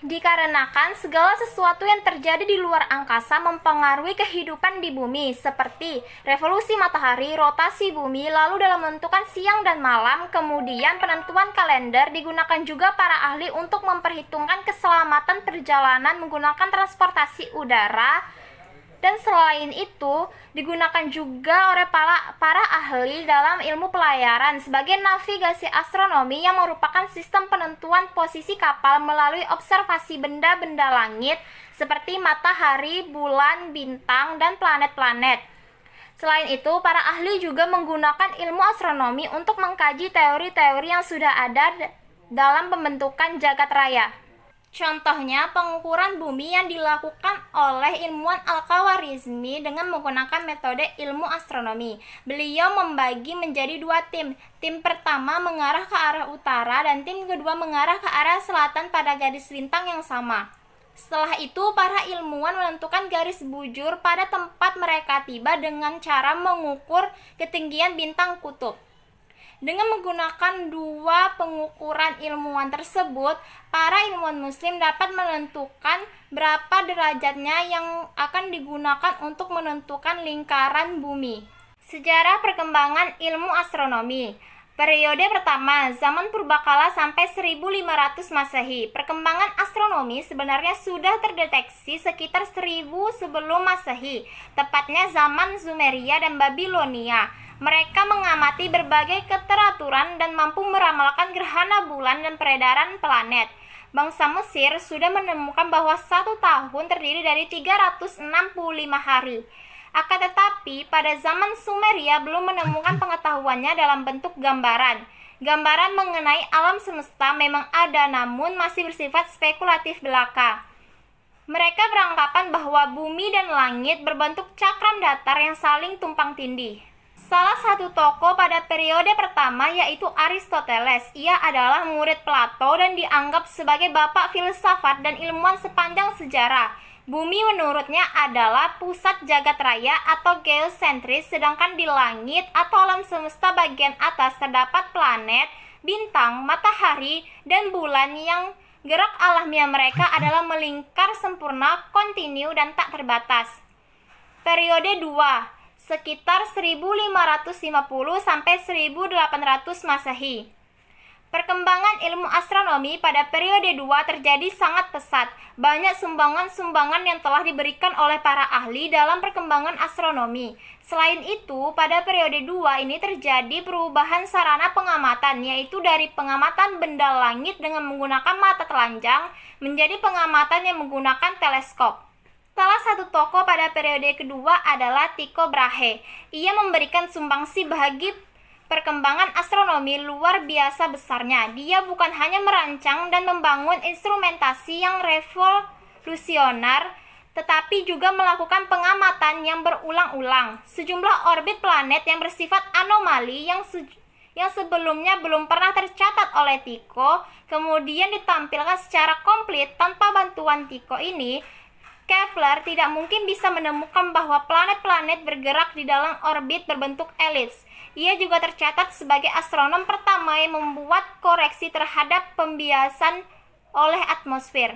Dikarenakan segala sesuatu yang terjadi di luar angkasa mempengaruhi kehidupan di bumi, seperti revolusi matahari, rotasi bumi, lalu dalam menentukan siang dan malam, kemudian penentuan kalender digunakan juga para ahli untuk memperhitungkan keselamatan perjalanan menggunakan transportasi udara. Dan selain itu, digunakan juga oleh para ahli dalam ilmu pelayaran sebagai navigasi astronomi yang merupakan sistem penentuan posisi kapal melalui observasi benda-benda langit seperti matahari, bulan, bintang, dan planet-planet. Selain itu, para ahli juga menggunakan ilmu astronomi untuk mengkaji teori-teori yang sudah ada dalam pembentukan jagat raya. Contohnya, pengukuran bumi yang dilakukan oleh ilmuwan Al-Khwarizmi dengan menggunakan metode ilmu astronomi. Beliau membagi menjadi dua tim. Tim pertama mengarah ke arah utara dan tim kedua mengarah ke arah selatan pada garis lintang yang sama. Setelah itu, para ilmuwan menentukan garis bujur pada tempat mereka tiba dengan cara mengukur ketinggian bintang kutub. Dengan menggunakan dua pengukuran ilmuwan tersebut, para ilmuwan muslim dapat menentukan berapa derajatnya yang akan digunakan untuk menentukan lingkaran bumi. Sejarah perkembangan ilmu astronomi. Periode pertama, zaman purbakala sampai 1500 Masehi. Perkembangan astronomi sebenarnya sudah terdeteksi sekitar 1000 sebelum Masehi, tepatnya zaman Sumeria dan Babilonia. Mereka mengamati berbagai keteraturan dan mampu meramalkan gerhana bulan dan peredaran planet. Bangsa Mesir sudah menemukan bahwa satu tahun terdiri dari 365 hari. Akan tetapi, pada zaman Sumeria belum menemukan pengetahuannya dalam bentuk gambaran. Gambaran mengenai alam semesta memang ada, namun masih bersifat spekulatif belaka. Mereka beranggapan bahwa bumi dan langit berbentuk cakram datar yang saling tumpang tindih. Salah satu tokoh pada periode pertama yaitu Aristoteles. Ia adalah murid Plato dan dianggap sebagai bapak filsafat dan ilmuwan sepanjang sejarah. Bumi menurutnya adalah pusat jagat raya atau geosentris, sedangkan di langit atau alam semesta bagian atas terdapat planet, bintang, matahari, dan bulan yang gerak alamiah mereka adalah melingkar sempurna, kontinu, dan tak terbatas. Periode 2, sekitar 1550 sampai 1800 Masehi. Perkembangan ilmu astronomi pada periode 2 terjadi sangat pesat. Banyak sumbangan-sumbangan yang telah diberikan oleh para ahli dalam perkembangan astronomi. Selain itu, pada periode 2 ini terjadi perubahan sarana pengamatan, yaitu dari pengamatan benda langit dengan menggunakan mata telanjang menjadi pengamatan yang menggunakan teleskop. Salah satu tokoh pada periode kedua adalah Tycho Brahe. Ia memberikan sumbangsi bagi perkembangan astronomi luar biasa besarnya. Dia bukan hanya merancang dan membangun instrumentasi yang revolusioner, tetapi juga melakukan pengamatan yang berulang-ulang. Sejumlah orbit planet yang bersifat anomali yang sebelumnya belum pernah tercatat oleh Tycho, kemudian ditampilkan secara komplit. Tanpa bantuan Tycho ini, Kepler tidak mungkin bisa menemukan bahwa planet-planet bergerak di dalam orbit berbentuk elips. Ia juga tercatat sebagai astronom pertama yang membuat koreksi terhadap pembiasan oleh atmosfer.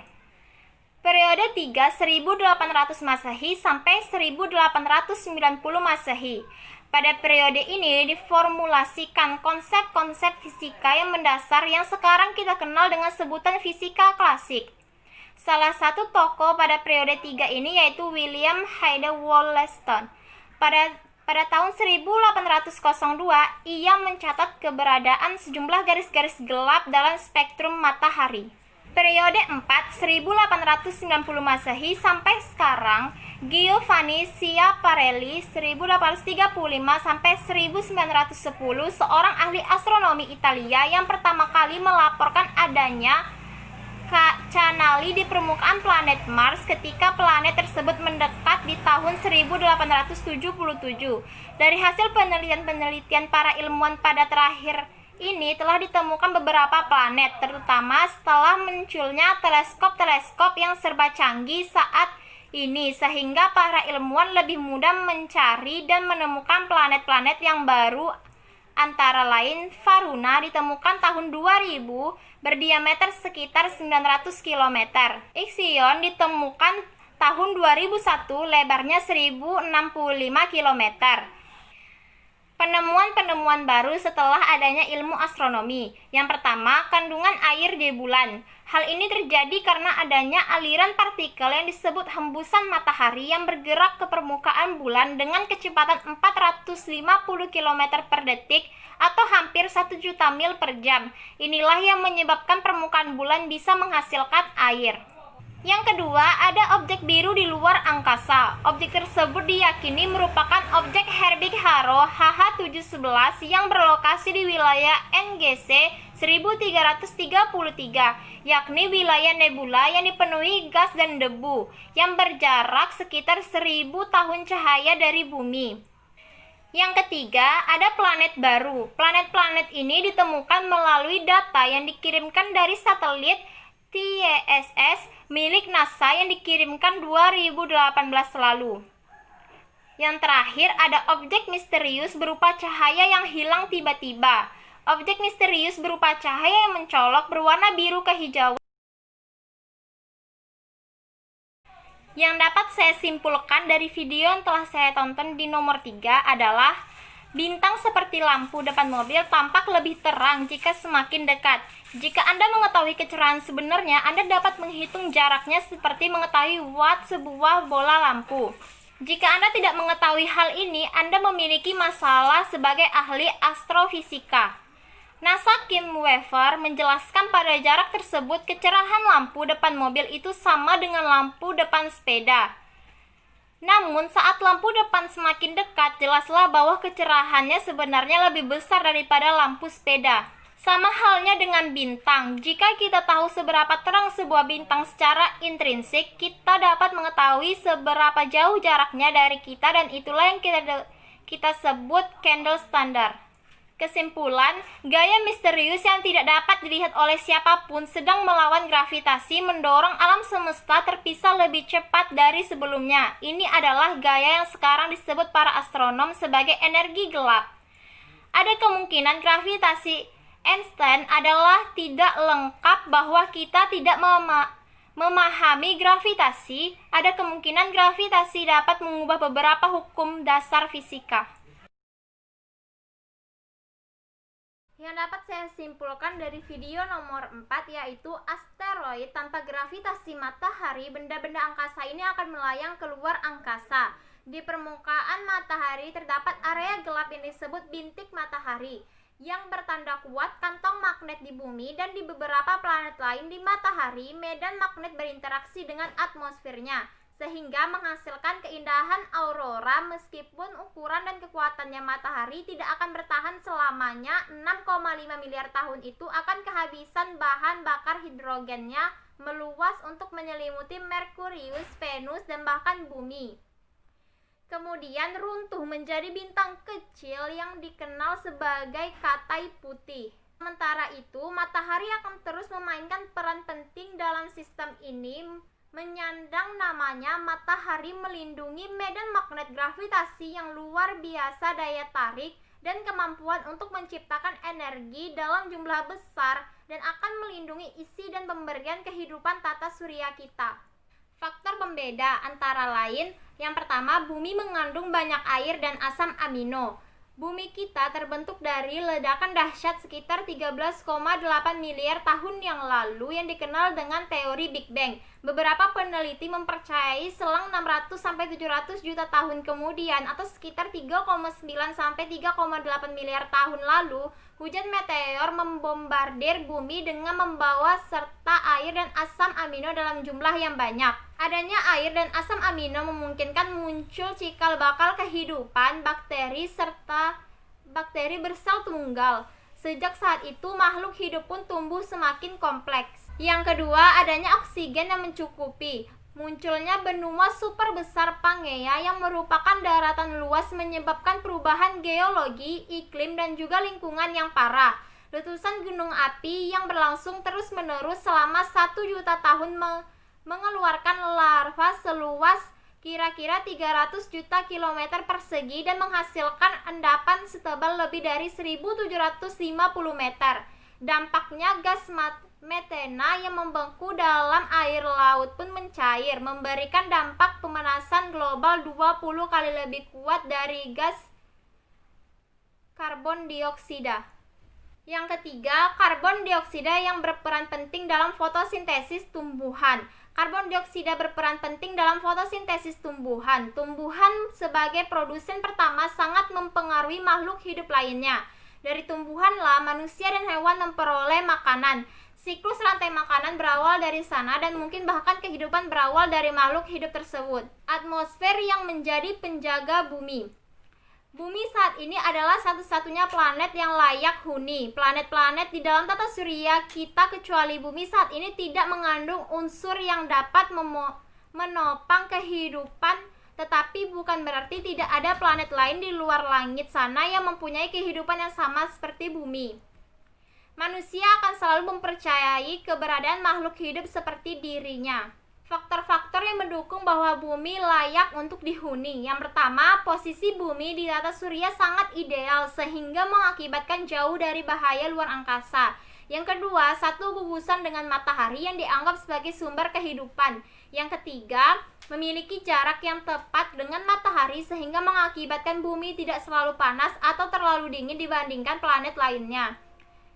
Periode 3, 1800 Masehi sampai 1890 Masehi. Pada periode ini diformulasikan konsep-konsep fisika yang mendasar yang sekarang kita kenal dengan sebutan fisika klasik. Salah satu tokoh pada periode 3 ini yaitu William Hyde Wollaston. Pada tahun 1802, ia mencatat keberadaan sejumlah garis-garis gelap dalam spektrum matahari. Periode 4, 1890 Masehi sampai sekarang, Giovanni Schiaparelli 1835 sampai 1910, seorang ahli astronomi Italia yang pertama kali melaporkan adanya canali di permukaan planet Mars ketika planet tersebut mendekat di tahun 1877. Dari hasil penelitian para ilmuwan pada terakhir ini telah ditemukan beberapa planet, terutama setelah munculnya teleskop-teleskop yang serba canggih saat ini, sehingga para ilmuwan lebih mudah mencari dan menemukan planet-planet yang baru Antara lain, Varuna ditemukan tahun 2000 berdiameter sekitar 900 km. Ixion ditemukan tahun 2001 lebarnya 1065 km. Penemuan-penemuan baru setelah adanya ilmu astronomi. Yang pertama, kandungan air di bulan. Hal ini terjadi karena adanya aliran partikel yang disebut hembusan matahari yang bergerak ke permukaan bulan dengan kecepatan 450 km per detik atau hampir 1 juta mil per jam. Inilah yang menyebabkan permukaan bulan bisa menghasilkan air. Yang kedua, ada objek biru di luar angkasa. Objek tersebut diyakini merupakan objek Herbig-Haro HH711 yang berlokasi di wilayah NGC 1333, yakni wilayah nebula yang dipenuhi gas dan debu, yang berjarak sekitar 1000 tahun cahaya dari bumi. Yang ketiga, ada planet baru. Planet-planet ini ditemukan melalui data yang dikirimkan dari satelit TSS milik NASA yang dikirimkan 2018 lalu. Yang terakhir, ada objek misterius berupa cahaya yang hilang tiba-tiba. Objek misterius berupa cahaya yang mencolok berwarna biru kehijauan. Yang dapat saya simpulkan dari video yang telah saya tonton di nomor 3 adalah bintang seperti lampu depan mobil tampak lebih terang jika semakin dekat. Jika Anda mengetahui kecerahan sebenarnya, Anda dapat menghitung jaraknya seperti mengetahui watt sebuah bola lampu. Jika Anda tidak mengetahui hal ini, Anda memiliki masalah sebagai ahli astrofisika. NASA Kim Weaver menjelaskan pada jarak tersebut kecerahan lampu depan mobil itu sama dengan lampu depan sepeda. Namun saat lampu depan semakin dekat, jelaslah bahwa kecerahannya sebenarnya lebih besar daripada lampu sepeda. Sama halnya dengan bintang. Jika kita tahu seberapa terang sebuah bintang secara intrinsik, kita dapat mengetahui seberapa jauh jaraknya dari kita, dan itulah yang kita sebut candle standard. Kesimpulan, gaya misterius yang tidak dapat dilihat oleh siapapun sedang melawan gravitasi mendorong alam semesta terpisah lebih cepat dari sebelumnya. Ini adalah gaya yang sekarang disebut para astronom sebagai energi gelap. Ada kemungkinan gravitasi Einstein adalah tidak lengkap bahwa kita tidak memahami gravitasi. Ada kemungkinan gravitasi dapat mengubah beberapa hukum dasar fisika. Yang dapat saya simpulkan dari video nomor 4 yaitu asteroid tanpa gravitasi matahari, benda-benda angkasa ini akan melayang keluar angkasa. Di permukaan matahari terdapat area gelap yang disebut bintik matahari yang bertanda kuat kantong magnet di bumi, dan di beberapa planet lain di matahari medan magnet berinteraksi dengan atmosfernya sehingga menghasilkan keindahan aurora. Meskipun ukuran dan kekuatannya matahari tidak akan bertahan selamanya, 6,5 miliar tahun itu akan kehabisan bahan bakar hidrogennya meluas untuk menyelimuti Merkurius, Venus, dan bahkan bumi. Kemudian runtuh menjadi bintang kecil yang dikenal sebagai katai putih. Sementara itu, matahari akan terus memainkan peran penting dalam sistem ini, menyandang namanya matahari melindungi medan magnet gravitasi yang luar biasa daya tarik dan kemampuan untuk menciptakan energi dalam jumlah besar, dan akan melindungi isi dan pemberian kehidupan tata surya kita. Faktor pembeda antara lain, yang pertama, bumi mengandung banyak air dan asam amino. Bumi kita terbentuk dari ledakan dahsyat sekitar 13,8 miliar tahun yang lalu yang dikenal dengan teori Big Bang. Beberapa peneliti mempercayai selang 600-700 juta tahun kemudian, atau sekitar 3,9-3,8 miliar tahun lalu, hujan meteor membombardir bumi dengan membawa serta air dan asam amino dalam jumlah yang banyak. Adanya air dan asam amino memungkinkan muncul cikal bakal kehidupan bakteri serta bakteri bersel tunggal. Sejak saat itu, makhluk hidup pun tumbuh semakin kompleks. Yang kedua, adanya oksigen yang mencukupi. Munculnya benua super besar Pangea yang merupakan daratan luas menyebabkan perubahan geologi, iklim, dan juga lingkungan yang parah. Letusan gunung api yang berlangsung terus-menerus selama 1 juta tahun mengeluarkan larva seluas kira-kira 300 juta kilometer persegi dan menghasilkan endapan setebal lebih dari 1.750 meter. Dampaknya gas metana yang membengku dalam air laut pun mencair, memberikan dampak pemanasan global 20 kali lebih kuat dari gas karbon dioksida. Yang ketiga, karbon dioksida yang berperan penting dalam fotosintesis tumbuhan. Karbon dioksida berperan penting dalam fotosintesis tumbuhan. Tumbuhan sebagai produsen pertama sangat mempengaruhi makhluk hidup lainnya. Dari tumbuhanlah manusia dan hewan memperoleh makanan. Siklus rantai makanan berawal dari sana dan mungkin bahkan kehidupan berawal dari makhluk hidup tersebut. Atmosfer yang menjadi penjaga bumi. Bumi saat ini adalah satu-satunya planet yang layak huni. Planet-planet di dalam tata surya kita kecuali bumi saat ini tidak mengandung unsur yang dapat menopang kehidupan, tetapi bukan berarti tidak ada planet lain di luar langit sana yang mempunyai kehidupan yang sama seperti bumi. Manusia akan selalu mempercayai keberadaan makhluk hidup seperti dirinya. Faktor-faktor yang mendukung bahwa bumi layak untuk dihuni. Yang pertama, posisi bumi di tata surya sangat ideal sehingga mengakibatkan jauh dari bahaya luar angkasa. Yang kedua, satu gugusan dengan matahari yang dianggap sebagai sumber kehidupan. Yang ketiga, memiliki jarak yang tepat dengan matahari sehingga mengakibatkan bumi tidak selalu panas atau terlalu dingin dibandingkan planet lainnya.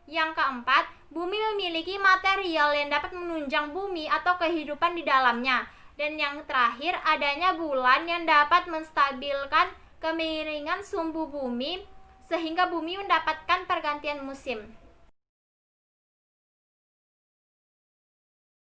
Yang keempat, bumi memiliki material yang dapat menunjang bumi atau kehidupan di dalamnya. Dan yang terakhir, adanya bulan yang dapat menstabilkan kemiringan sumbu bumi sehingga bumi mendapatkan pergantian musim.